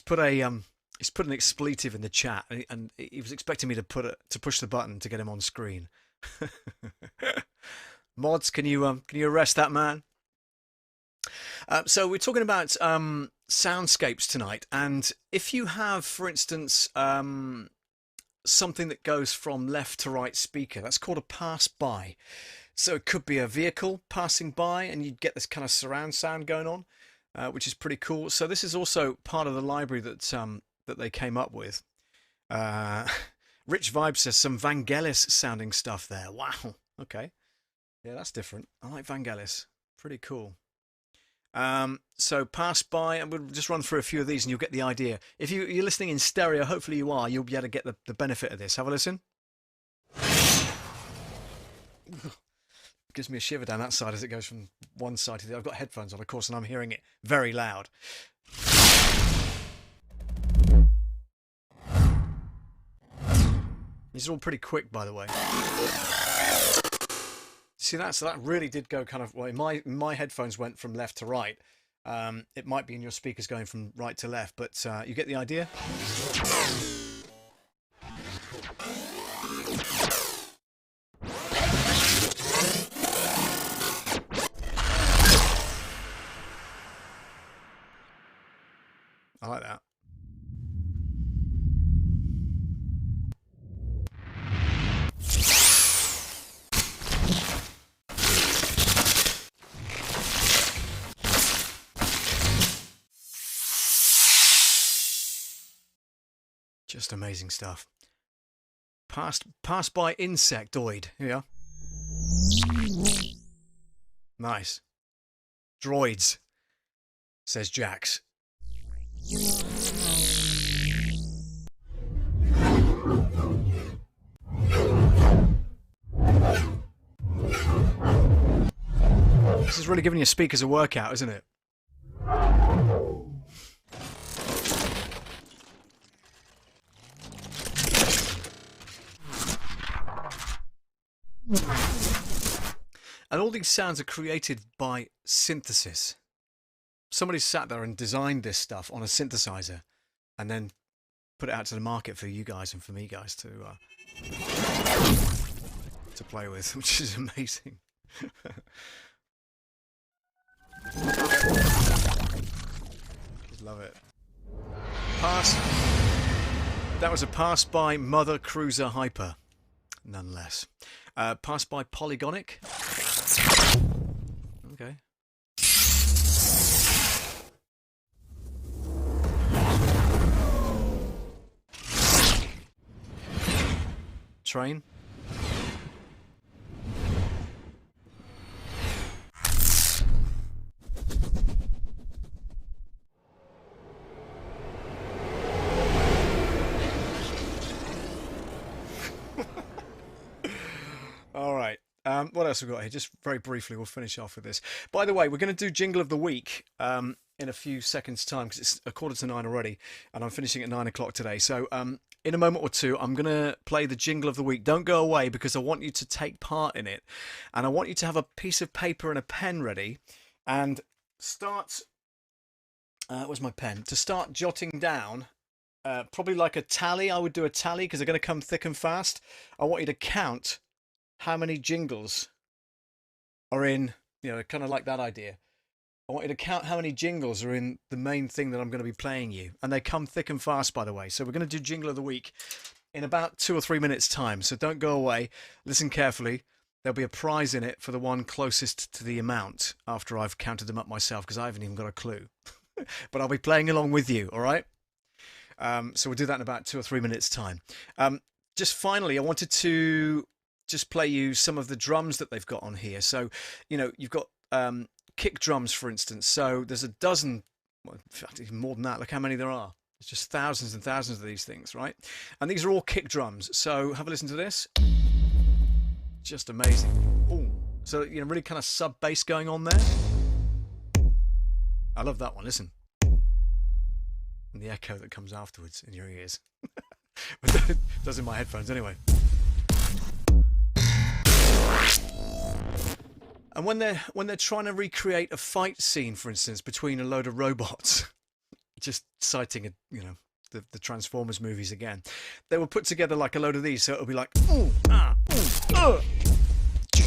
put an expletive in the chat, and he was expecting me to push the button to get him on screen. Mods, can you arrest that man? So we're talking about soundscapes tonight, and if you have, for instance, something that goes from left to right speaker, that's called a pass-by. So it could be a vehicle passing by, and you'd get this kind of surround sound going on, which is pretty cool. So this is also part of the library that they came up with. Rich Vibe says some Vangelis sounding stuff there. Wow. Okay. Yeah, that's different. I like Vangelis. Pretty cool. So pass by, and we'll just run through a few of these, and you'll get the idea. If you're listening in stereo, hopefully you are. You'll be able to get the benefit of this. Have a listen. Gives me a shiver down that side as it goes from one side to the other. I've got headphones on, of course, and I'm hearing it very loud. These are all pretty quick, by the way. See that? So that really did go kind of, well, my headphones went from left to right. It might be in your speakers going from right to left, but you get the idea? I like that. Just amazing stuff. Pass by insectoid. Here we are. Nice. Droids, says Jax. This is really giving your speakers a workout, isn't it? And all these sounds are created by synthesis. Somebody sat there and designed this stuff on a synthesizer and then put it out to the market for you guys and for me guys to play with, which is amazing. Just love it. That was a pass by Mother Cruiser Hyper, nonetheless. Pass by Polygonic. Okay. train. All right. What else have we got here? Just very briefly, we'll finish off with this. By the way, we're going to do Jingle of the Week in a few seconds' time because it's 8:45 already, and I'm finishing at 9 o'clock today. So in a moment or two, I'm going to play the Jingle of the Week. Don't go away because I want you to take part in it, and I want you to have a piece of paper and a pen ready, and start. Where's my pen? To start jotting down. Probably like a tally. I would do a tally because they're going to come thick and fast. I want you to count how many jingles are in, kind of like that idea. I want you to count how many jingles are in the main thing that I'm going to be playing you. And they come thick and fast, by the way. So we're going to do Jingle of the Week in about 2 or 3 minutes' time. So don't go away. Listen carefully. There'll be a prize in it for the one closest to the amount after I've counted them up myself because I haven't even got a clue. But I'll be playing along with you, all right? So we'll do that in about 2 or 3 minutes' time. Just finally, I wanted to just play you some of the drums that they've got on here. So, you've got kick drums, for instance. So there's a dozen, well, in fact, even more than that. Look how many there are. There's just thousands and thousands of these things, right? And these are all kick drums. So have a listen to this. Just amazing. Ooh. So, really kind of sub bass going on there. I love that one. Listen. And the echo that comes afterwards in your ears. But it does in my headphones anyway. And when they're trying to recreate a fight scene, for instance, between a load of robots, just citing the Transformers movies again, they will put together like a load of these, so it'll be like ooh, ah, ooh,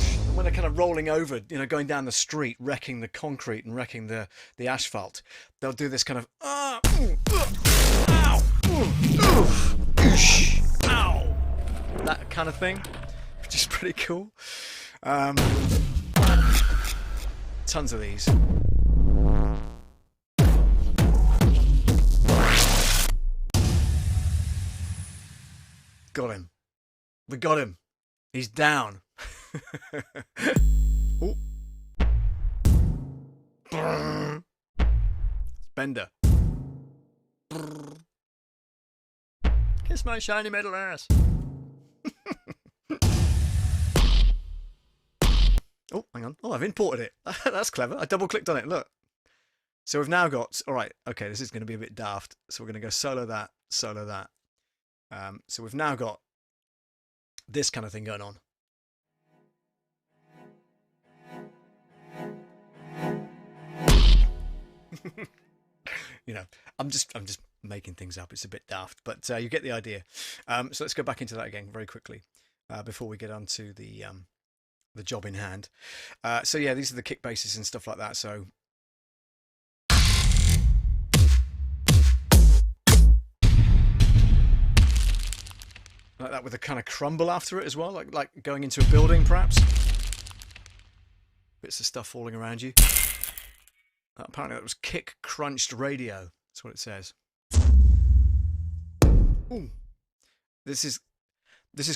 and when they're kind of rolling over, going down the street, wrecking the concrete and wrecking the asphalt, they'll do this kind of ow, ow, that kind of thing, which is pretty cool. Tons of these. Got him. We got him. He's down. Ooh. Bender. Kiss my shiny metal ass. Oh, hang on. Oh, I've imported it. That's clever. I double clicked on it. Look. So we've now got, all right, okay, this is going to be a bit daft. So we're going to go solo that, solo that. So we've now got this kind of thing going on. I'm just making things up. It's a bit daft, but you get the idea. So let's go back into that again very quickly before we get on to the job in hand. So yeah, these are the kick basses and stuff like that. So like that with a kind of crumble after it as well, like going into a building perhaps. Bits of stuff falling around you. Apparently that was kick crunched radio. That's what it says. Ooh. This is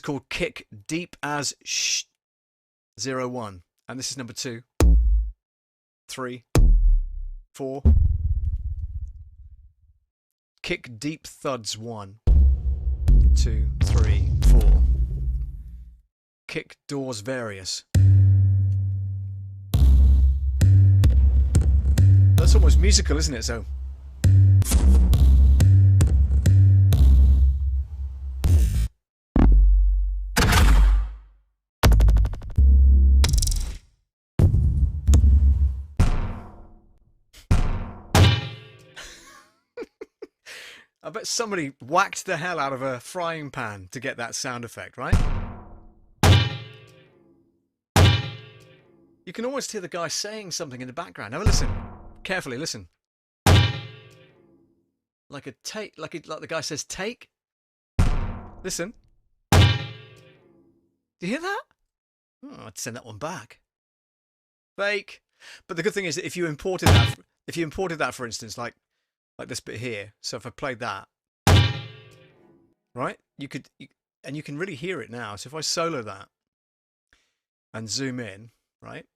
called Kick Deep as 01, and this is number 2, 3, 4. Kick Deep Thuds 1, 2, 3, 4. Kick Doors Various. That's almost musical, isn't it? So. I bet somebody whacked the hell out of a frying pan to get that sound effect, right? You can almost hear the guy saying something in the background. Have a listen. Carefully, listen. Like a take, like the guy says, take. Listen. Do you hear that? Oh, I'd send that one back. Fake. But the good thing is that if you imported that, for instance, like this bit here. So if I played that, right, you could and you can really hear it now. So if I solo that and zoom in, right,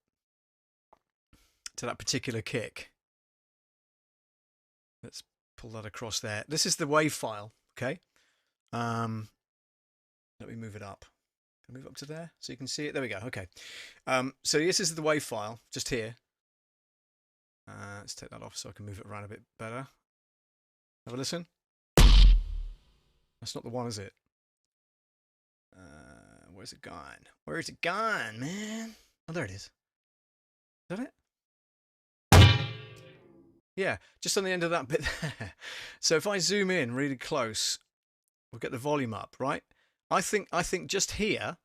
to that particular kick, let's pull that across there. This is the wave file, okay? Let me move it up. Can I move up to there so you can see it? There we go. Okay. So this is the wave file just here. Let's take that off so I can move it around a bit better. Have a listen. That's not the one, is it? Where's it gone? Where's it gone, man? Oh, there it is. Is that it? Yeah, just on the end of that bit there. So if I zoom in really close, we'll get the volume up, right? I think just here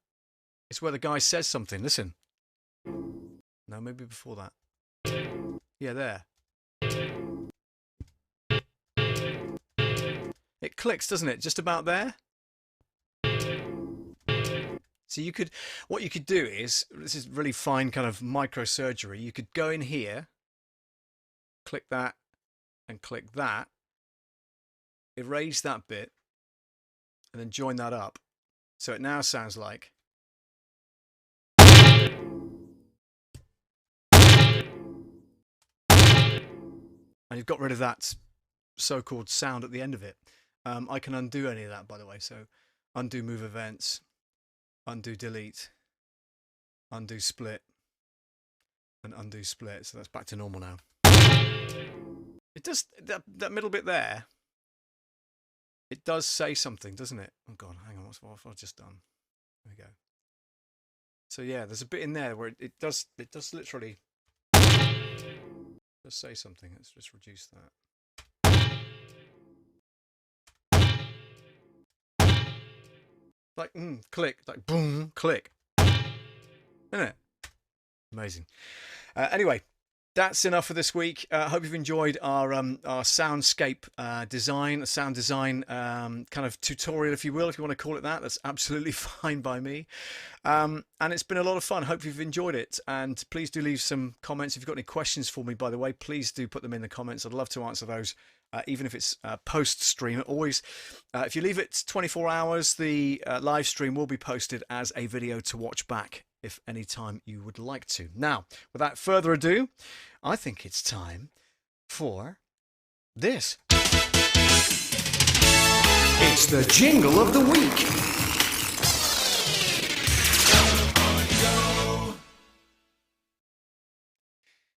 is where the guy says something. Listen. No, maybe before that. Yeah, there. It clicks, doesn't it? Just about there. So what you could do is, this is really fine kind of microsurgery. You could go in here, click that, and click that, erase that bit, and then join that up. So it now sounds like. And you've got rid of that so-called sound at the end of it. I can undo any of that, by the way. So undo move events, undo delete, undo split, and undo split. So that's back to normal now. It does, that middle bit there, it does say something, doesn't it? Oh God, hang on, what have I just done? There we go. So yeah, there's a bit in there where it does literally just say something. Let's just reduce that. Like click, like boom, click. Isn't it? Amazing. Anyway, that's enough for this week. I hope you've enjoyed our soundscape design, sound design kind of tutorial, if you will, if you want to call it that. That's absolutely fine by me. And it's been a lot of fun. Hope you've enjoyed it. And please do leave some comments. If you've got any questions for me, by the way, please do put them in the comments. I'd love to answer those. Even if it's post-stream. Always, if you leave it 24 hours, the live stream will be posted as a video to watch back if any time you would like to. Now, without further ado, I think it's time for this. It's the jingle of the week.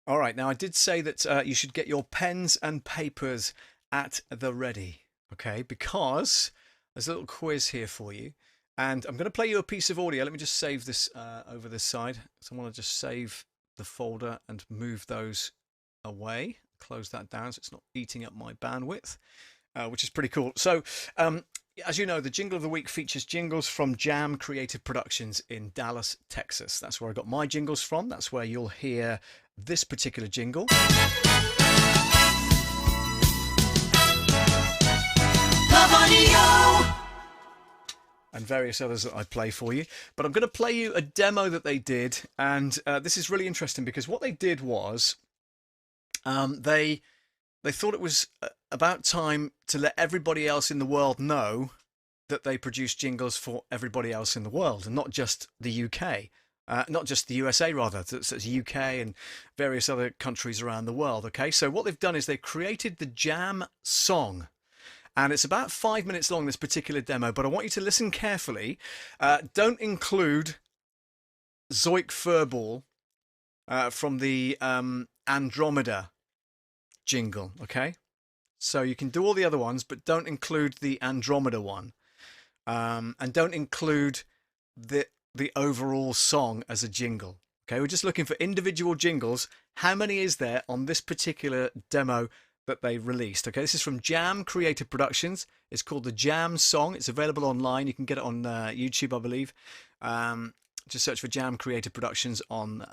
All right, now I did say that you should get your pens and papers at the ready, okay? Because there's a little quiz here for you. And I'm going to play you a piece of audio. Let me just save this over this side. So I want to just save the folder and move those away. Close that down so it's not eating up my bandwidth, which is pretty cool. So as you know, the jingle of the week features jingles from Jam Creative Productions in Dallas, Texas. That's where I got my jingles from. That's where you'll hear this particular jingle. And various others that I play for you. But I'm going to play you a demo that they did. And this is really interesting because what they did was they thought it was about time to let everybody else in the world know that they produce jingles for everybody else in the world and not just the UK. Not just the USA, rather. So it's UK and various other countries around the world. Okay, so what they've done is they created the Jam song. And it's about 5 minutes long, this particular demo, but I want you to listen carefully. Don't include Zoik Furball from the Andromeda jingle, okay? So you can do all the other ones, but don't include the Andromeda one. And don't include the overall song as a jingle. Okay, we're just looking for individual jingles. How many is there on this particular demo that they released? Okay, this is from Jam Creative Productions. It's called the Jam Song. It's available online. You can get it on YouTube, I believe. Just search for Jam Creative Productions on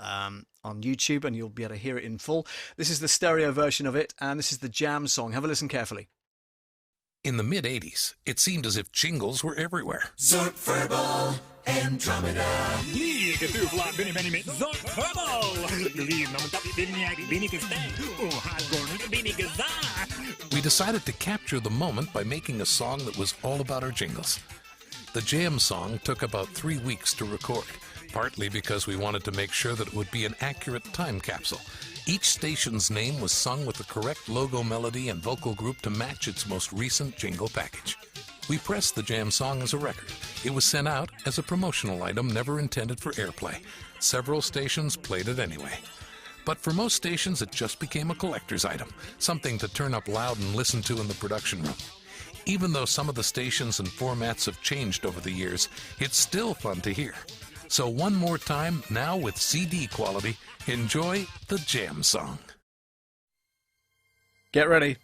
YouTube and you'll be able to hear it in full. This is the stereo version of it, and this is the Jam Song. Have a listen carefully. In the mid-'80s, it seemed as if jingles were everywhere. Zoik Furball, Andromeda. We decided to capture the moment by making a song that was all about our jingles. The jam song took about 3 weeks to record, partly because we wanted to make sure that it would be an accurate time capsule. Each station's name was sung with the correct logo melody and vocal group to match its most recent jingle package. We pressed the jam song as a record. It was sent out as a promotional item never intended for airplay. Several stations played it anyway. But for most stations, it just became a collector's item, something to turn up loud and listen to in the production room. Even though some of the stations and formats have changed over the years, it's still fun to hear. So one more time, now with CD quality, enjoy the jam song. Get ready.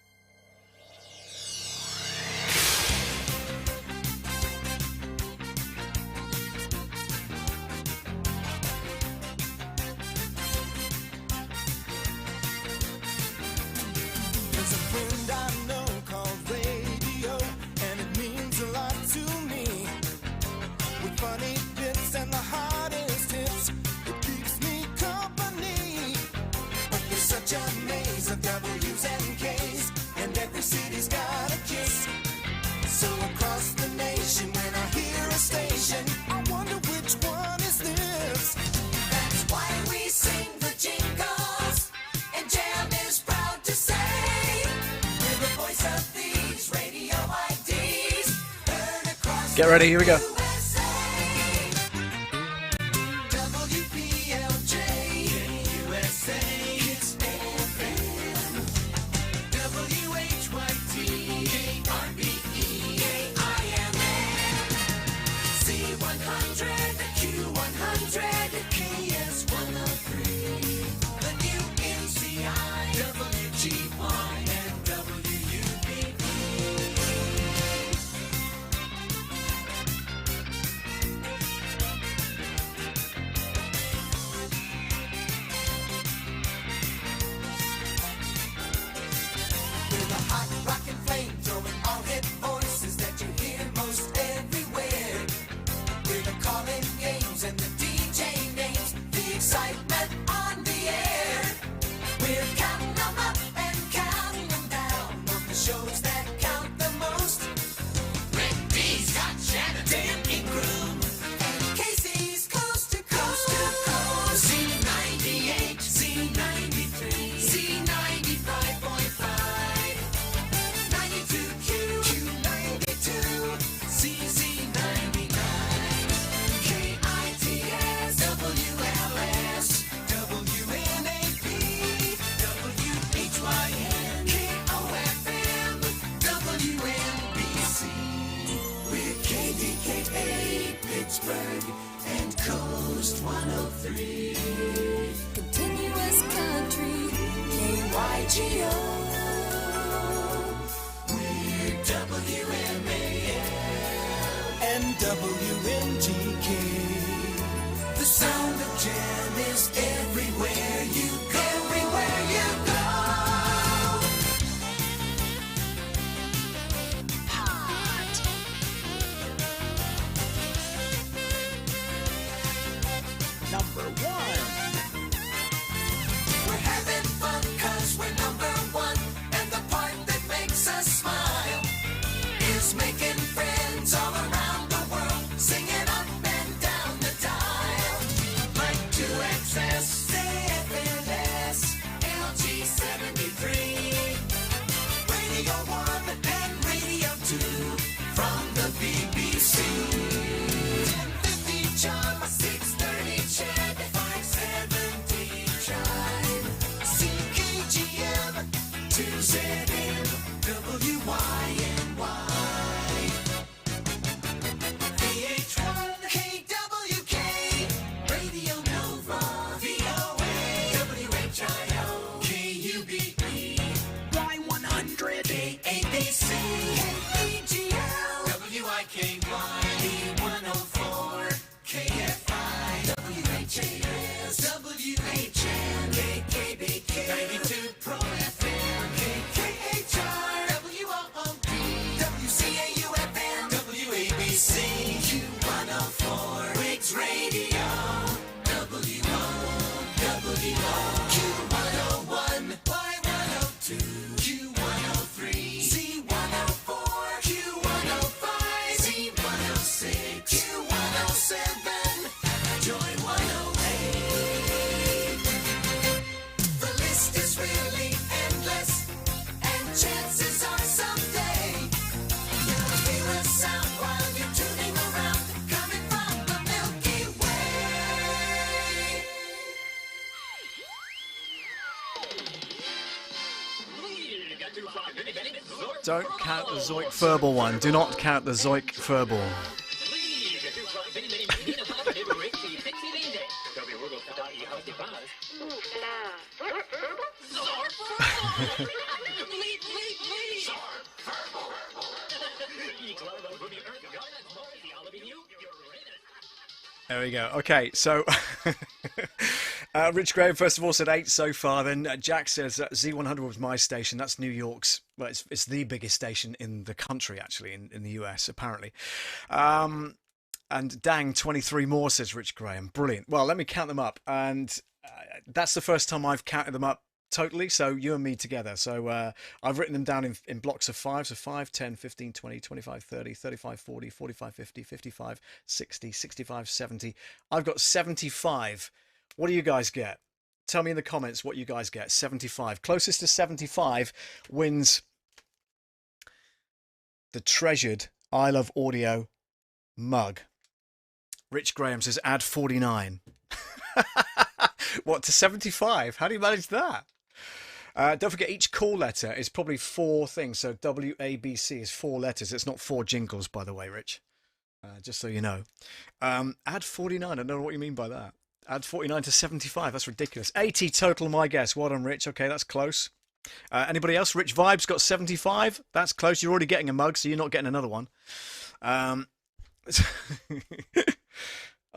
There's a friend I know called radio, and it means a lot to me. With funny bits and the hottest hits, it keeps me company. But there's such a maze of W's and K's, and every city's got a kiss. So across the nation, when I hear a station, I wonder which one is this. That's why we sing the jingles, and Jam is proud to say we're the voice of these radio IDs, heard across Get ready, here we go. USA. WPLJ in USA, Kiss FM. WHYT, KRBE, KIMN. C100, Q100, KS103. The new NCI, WG1, and WUBB. We're the hot rockin' flame throwing all hit voices that you hear most everywhere. We're the calling games and the DJ names, the excitement on the air. We're counting them up and counting them down of the shows that count the most. Red B's got Shannon, Dan Ingram, and Casey's Coast to Coast. Z98, Z93, Z95.5, 92Q, Q92, CZ99, KITS, WLS, WNAP, WHYN, KOFM, WNBC. We're KDKA, Pittsburgh, and Coast 103. Continuous country, KYGO. We're WMAL and WMGK. The sound of Jam is everywhere you go. Everywhere you go. Number 1. We're having fun 'cause we're number one, and the part that makes us smile is making friends all around the world, singing up and down the dial. Like 2XS, CFLS, LG73, Radio 1 and Radio 2 from the BBC. 1050 Charm, 630 Chat, 570 Chime, CKGM, 2ZM, WYNY, VH1, KWK, Radio Nova, VOA, WHIO, KUBE, Y100. KABC, KEGL, WIKY, B104, KFI, WHAS, WHN, KKBQ, 92 Pro FM, KKA. Don't count the Zoic Furball one. Do not count the Zoic Furball. There we go. Okay, so Rich Graham first of all said 8 so far. Then Jack says Z100 was my station. That's New York's. Well, it's the biggest station in the country, actually, in the US, apparently. And dang, 23 more, says Rich Graham. Brilliant. Well, let me count them up. And that's the first time I've counted them up totally, so you and me together. So I've written them down in blocks of 5, so 5, 10, 15, 20, 25, 30, 35, 40, 45, 50, 55, 60, 65, 70. I've got 75. What do you guys get? Tell me in the comments what you guys get. 75. Closest to 75 wins the treasured I Love Audio mug. Rich Graham says add 49. What, to 75? How do you manage that? Don't forget, each call letter is probably 4 things. So WABC is 4 letters. It's not 4 jingles, by the way, Rich. Just so you know. Add 49. I don't know what you mean by that. Add 49 to 75. That's ridiculous. 80 total, my guess. Well done, Rich. Okay, that's close. Anybody else? Rich Vibes got 75. That's close. You're already getting a mug, so you're not getting another one.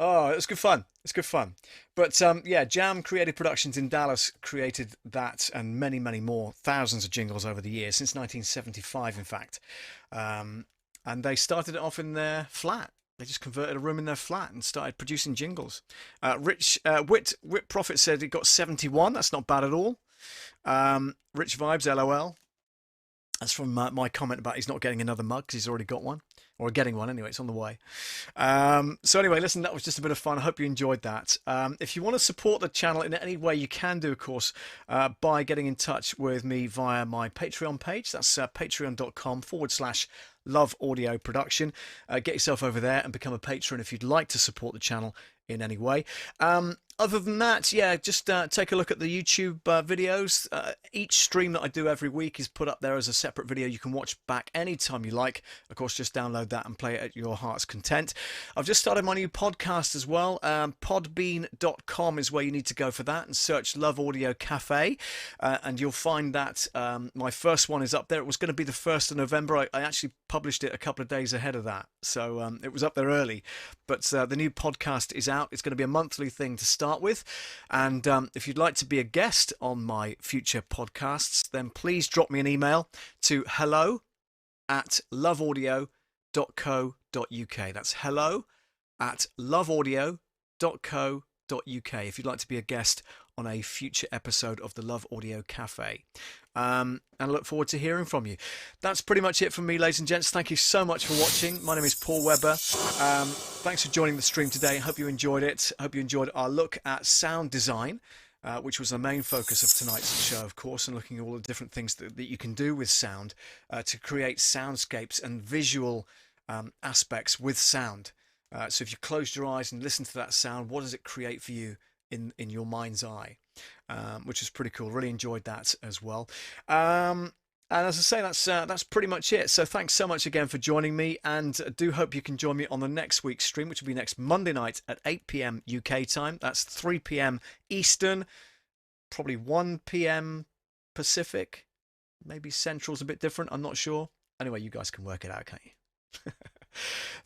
Oh, it's good fun. It's good fun. But yeah, Jam Creative Productions in Dallas created that and many, many more. Thousands of jingles over the years, since 1975, in fact. And they started it off in their flat. They just converted a room in their flat and started producing jingles. Whit Profit said it got 71. That's not bad at all. Rich Vibes, LOL. That's from my comment about he's not getting another mug because he's already got one. Or getting one anyway, it's on the way. So anyway, listen, that was just a bit of fun. I hope you enjoyed that. If you want to support the channel in any way you can do, of course, by getting in touch with me via my Patreon page. That's patreon.com/Love Audio Production. Get yourself over there and become a patron if you'd like to support the channel in any way. Other than that, yeah, just take a look at the YouTube videos. Each stream that I do every week is put up there as a separate video. You can watch back anytime you like. Of course, just download that and play it at your heart's content. I've just started my new podcast as well. Podbean.com is where you need to go for that and search Love Audio Cafe. And you'll find that my first one is up there. It was going to be the 1st of November. I actually published it a couple of days ahead of that. So it was up there early. But the new podcast is out. It's going to be a monthly thing to start with, and if you'd like to be a guest on my future podcasts, then please drop me an email to hello@loveaudio.co.uk. That's hello@loveaudio.co.uk if you'd like to be a guest on a future episode of the Love Audio Cafe. And I look forward to hearing from you. That's pretty much it from me, ladies and gents. Thank you so much for watching. My name is Paul Webber. Thanks for joining the stream today. I hope you enjoyed it. I hope you enjoyed our look at sound design, which was the main focus of tonight's show, of course, and looking at all the different things that you can do with sound to create soundscapes and visual aspects with sound. So if you closed your eyes and listened to that sound, what does it create for you in your mind's eye? Which is pretty cool. Really enjoyed that as well. And as I say, that's pretty much it. So thanks so much again for joining me, and I do hope you can join me on the next week's stream, which will be next Monday night at 8 p.m. UK time. That's 3 p.m. Eastern, probably 1 p.m. Pacific. Maybe Central's a bit different. I'm not sure. Anyway, you guys can work it out, can't you?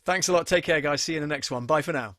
Thanks a lot. Take care, guys. See you in the next one. Bye for now.